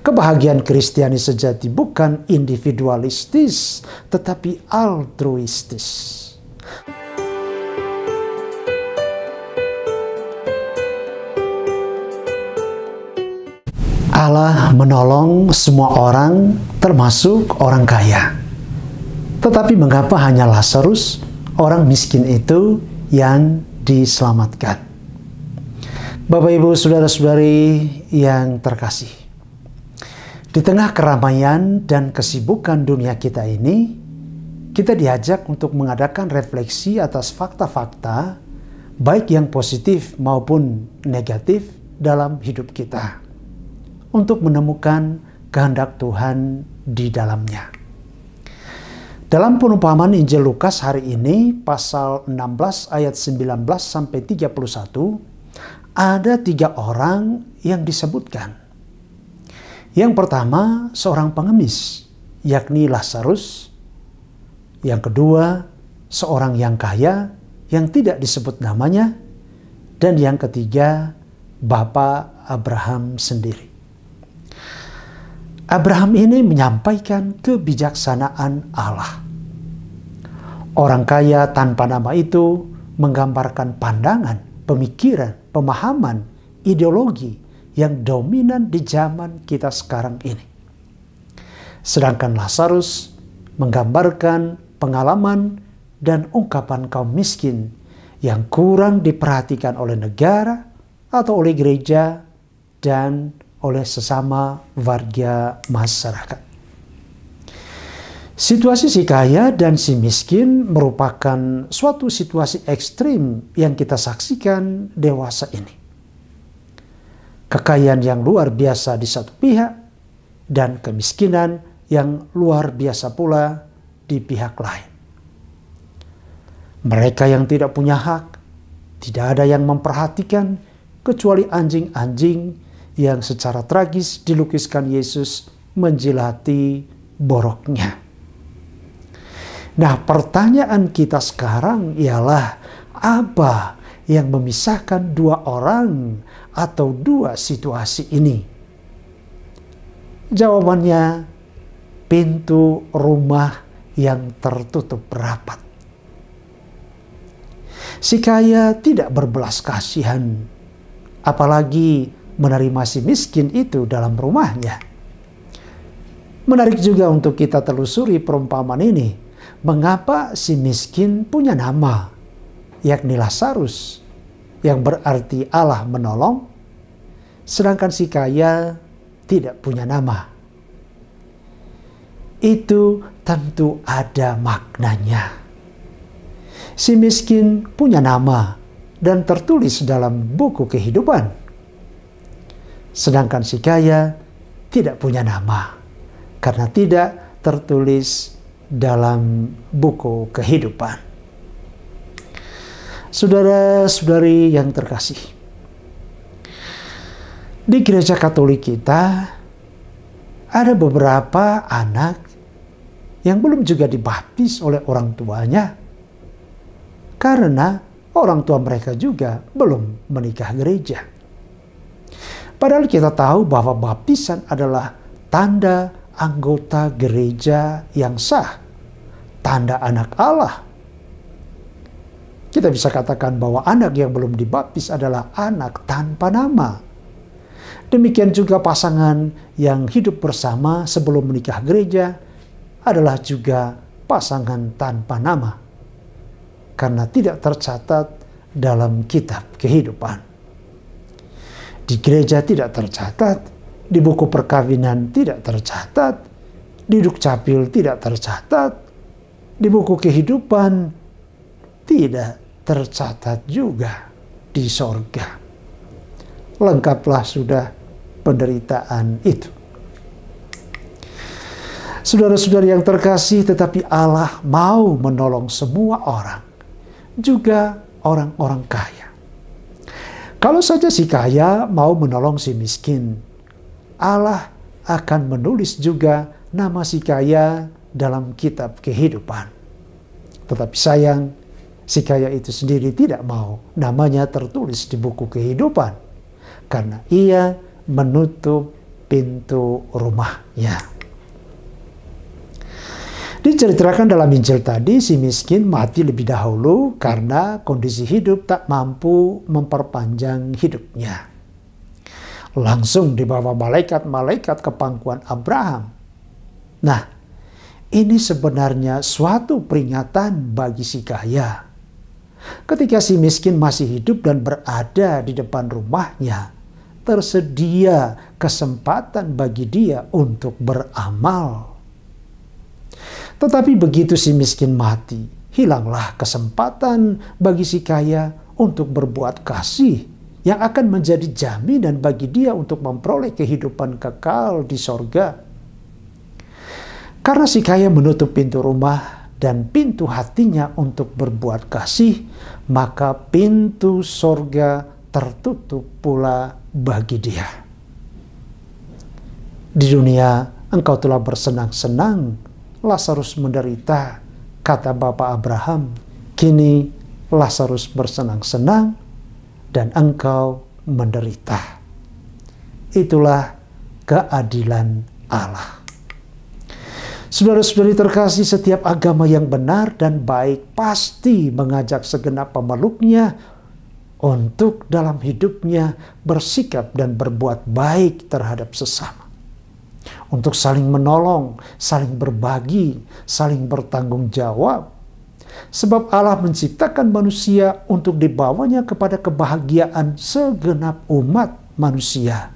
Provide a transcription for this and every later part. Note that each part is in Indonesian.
Kebahagiaan Kristiani sejati bukan individualistis, tetapi altruistis. Allah menolong semua orang, termasuk orang kaya. Tetapi mengapa hanya Lazarus, orang miskin itu, yang diselamatkan? Bapak, Ibu, saudara-saudari yang terkasih, di tengah keramaian dan kesibukan dunia kita ini, kita diajak untuk mengadakan refleksi atas fakta-fakta, baik yang positif maupun negatif dalam hidup kita, untuk menemukan kehendak Tuhan di dalamnya. Dalam perumpamaan Injil Lukas hari ini, pasal 16 ayat 19 sampai 31, ada 3 orang yang disebutkan. Yang pertama, seorang pengemis, yakni Lazarus. Yang kedua, seorang yang kaya yang tidak disebut namanya. Dan yang ketiga, Bapa Abraham sendiri. Abraham ini menyampaikan kebijaksanaan Allah. Orang kaya tanpa nama itu menggambarkan pandangan, pemikiran, pemahaman, ideologi yang dominan di zaman kita sekarang ini. Sedangkan Lazarus menggambarkan pengalaman dan ungkapan kaum miskin yang kurang diperhatikan oleh negara atau oleh gereja dan oleh sesama warga masyarakat. Situasi si kaya dan si miskin merupakan suatu situasi ekstrim yang kita saksikan dewasa ini. Kekayaan yang luar biasa di satu pihak dan kemiskinan yang luar biasa pula di pihak lain. Mereka yang tidak punya hak, tidak ada yang memperhatikan kecuali anjing-anjing yang secara tragis dilukiskan Yesus menjilati boroknya. Nah, pertanyaan kita sekarang ialah, apa yang memisahkan 2 orang atau 2 situasi ini? Jawabannya, pintu rumah yang tertutup rapat. Si kaya tidak berbelas kasihan, apalagi menerima si miskin itu dalam rumahnya. Menarik juga untuk kita telusuri perumpamaan ini. Mengapa si miskin punya nama, yakni Lazarus, yang berarti Allah menolong, sedangkan si kaya tidak punya nama? Itu tentu ada maknanya. Si miskin punya nama dan tertulis dalam buku kehidupan, sedangkan si kaya tidak punya nama karena tidak tertulis dalam buku kehidupan. Saudara-saudari yang terkasih, di gereja Katolik kita ada beberapa anak yang belum juga dibaptis oleh orang tuanya karena orang tua mereka juga belum menikah gereja. Padahal kita tahu bahwa baptisan adalah tanda anggota gereja yang sah, tanda anak Allah. Kita bisa katakan bahwa anak yang belum dibaptis adalah anak tanpa nama. Demikian juga pasangan yang hidup bersama sebelum menikah gereja adalah juga pasangan tanpa nama, karena tidak tercatat dalam kitab kehidupan. Di gereja tidak tercatat, di buku perkawinan tidak tercatat, di dukcapil tidak tercatat, di buku kehidupan tidak tercatat juga di sorga. Lengkaplah sudah penderitaan itu. Saudara-saudari yang terkasih, tetapi Allah mau menolong semua orang, juga orang-orang kaya. Kalau saja si kaya mau menolong si miskin, Allah akan menulis juga nama si kaya dalam kitab kehidupan. Tetapi sayang, si kaya itu sendiri tidak mau namanya tertulis di buku kehidupan, karena ia menutup pintu rumahnya. Diceritakan dalam Injil tadi, si miskin mati lebih dahulu karena kondisi hidup tak mampu memperpanjang hidupnya. Langsung dibawa malaikat-malaikat ke pangkuan Abraham. Nah, ini sebenarnya suatu peringatan bagi si kaya. Ketika si miskin masih hidup dan berada di depan rumahnya, tersedia kesempatan bagi dia untuk beramal. Tetapi begitu si miskin mati, hilanglah kesempatan bagi si kaya untuk berbuat kasih yang akan menjadi jaminan bagi dia untuk memperoleh kehidupan kekal di sorga. Karena si kaya menutup pintu rumah dan pintu hatinya untuk berbuat kasih, maka pintu sorga tertutup pula bagi dia. Di dunia engkau telah bersenang-senang, Lazarus menderita, kata Bapak Abraham. Kini Lazarus bersenang-senang dan engkau menderita. Itulah keadilan Allah. Saudara-saudari terkasih, setiap agama yang benar dan baik pasti mengajak segenap pemeluknya untuk dalam hidupnya bersikap dan berbuat baik terhadap sesama. Untuk saling menolong, saling berbagi, saling bertanggung jawab. Sebab Allah menciptakan manusia untuk dibawanya kepada kebahagiaan segenap umat manusia.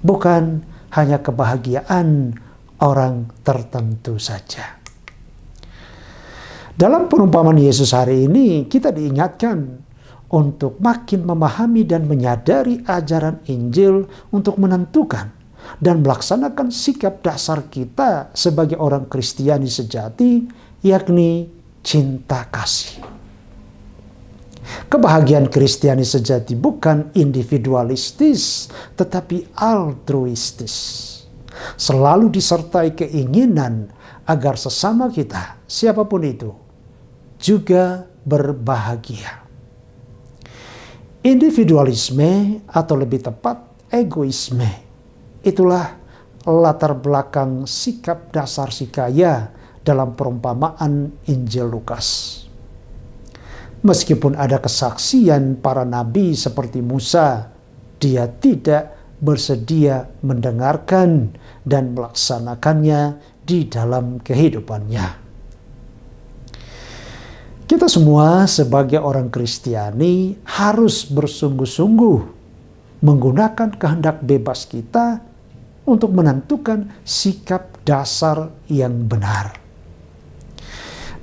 Bukan hanya kebahagiaan orang tertentu saja. Dalam perumpamaan Yesus hari ini, kita diingatkan untuk makin memahami dan menyadari ajaran Injil untuk menentukan dan melaksanakan sikap dasar kita sebagai orang Kristiani sejati, yakni cinta kasih. Kebahagiaan Kristiani sejati bukan individualistis, tetapi altruistis. Selalu disertai keinginan agar sesama kita, siapapun itu, juga berbahagia. Individualisme atau lebih tepat egoisme, itulah latar belakang sikap dasar si kaya dalam perumpamaan Injil Lukas. Meskipun ada kesaksian para nabi seperti Musa, dia tidak bersedia mendengarkan dan melaksanakannya di dalam kehidupannya. Kita semua sebagai orang Kristiani harus bersungguh-sungguh menggunakan kehendak bebas kita untuk menentukan sikap dasar yang benar.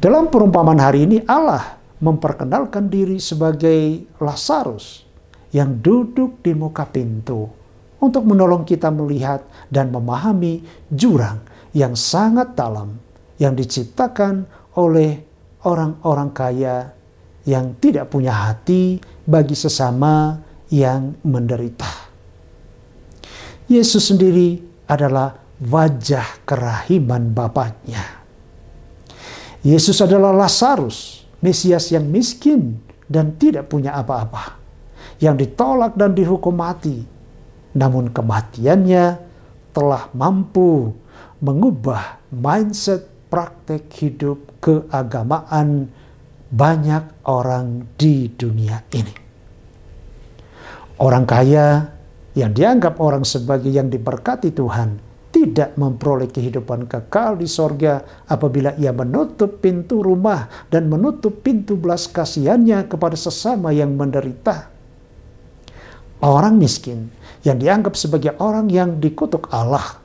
Dalam perumpamaan hari ini, Allah memperkenalkan diri sebagai Lazarus yang duduk di muka pintu untuk menolong kita melihat dan memahami jurang yang sangat dalam yang diciptakan oleh orang-orang kaya yang tidak punya hati bagi sesama yang menderita. Yesus sendiri adalah wajah kerahiman Bapaknya. Yesus adalah Lazarus, Mesias yang miskin dan tidak punya apa-apa, yang ditolak dan dihukum mati. Namun kematiannya telah mampu mengubah mindset praktek hidup keagamaan banyak orang di dunia ini. Orang kaya yang dianggap orang sebagai yang diberkati Tuhan tidak memperoleh kehidupan kekal di sorga apabila ia menutup pintu rumah dan menutup pintu belas kasihannya kepada sesama yang menderita. Orang miskin yang dianggap sebagai orang yang dikutuk Allah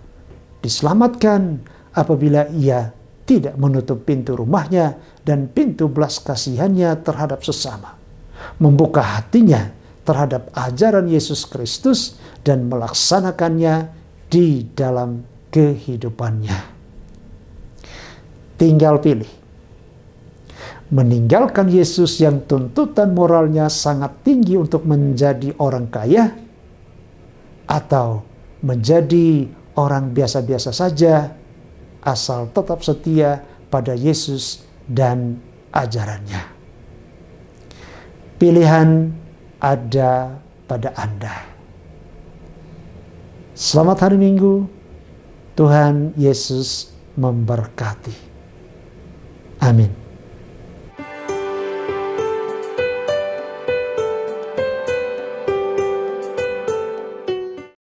diselamatkan apabila ia tidak menutup pintu rumahnya dan pintu belas kasihannya terhadap sesama, membuka hatinya terhadap ajaran Yesus Kristus dan melaksanakannya di dalam kehidupannya. Tinggal pilih. Meninggalkan Yesus yang tuntutan moralnya sangat tinggi untuk menjadi orang kaya, atau menjadi orang biasa-biasa saja asal tetap setia pada Yesus dan ajarannya. Pilihan ada pada Anda. Selamat hari Minggu. Tuhan Yesus memberkati. Amin.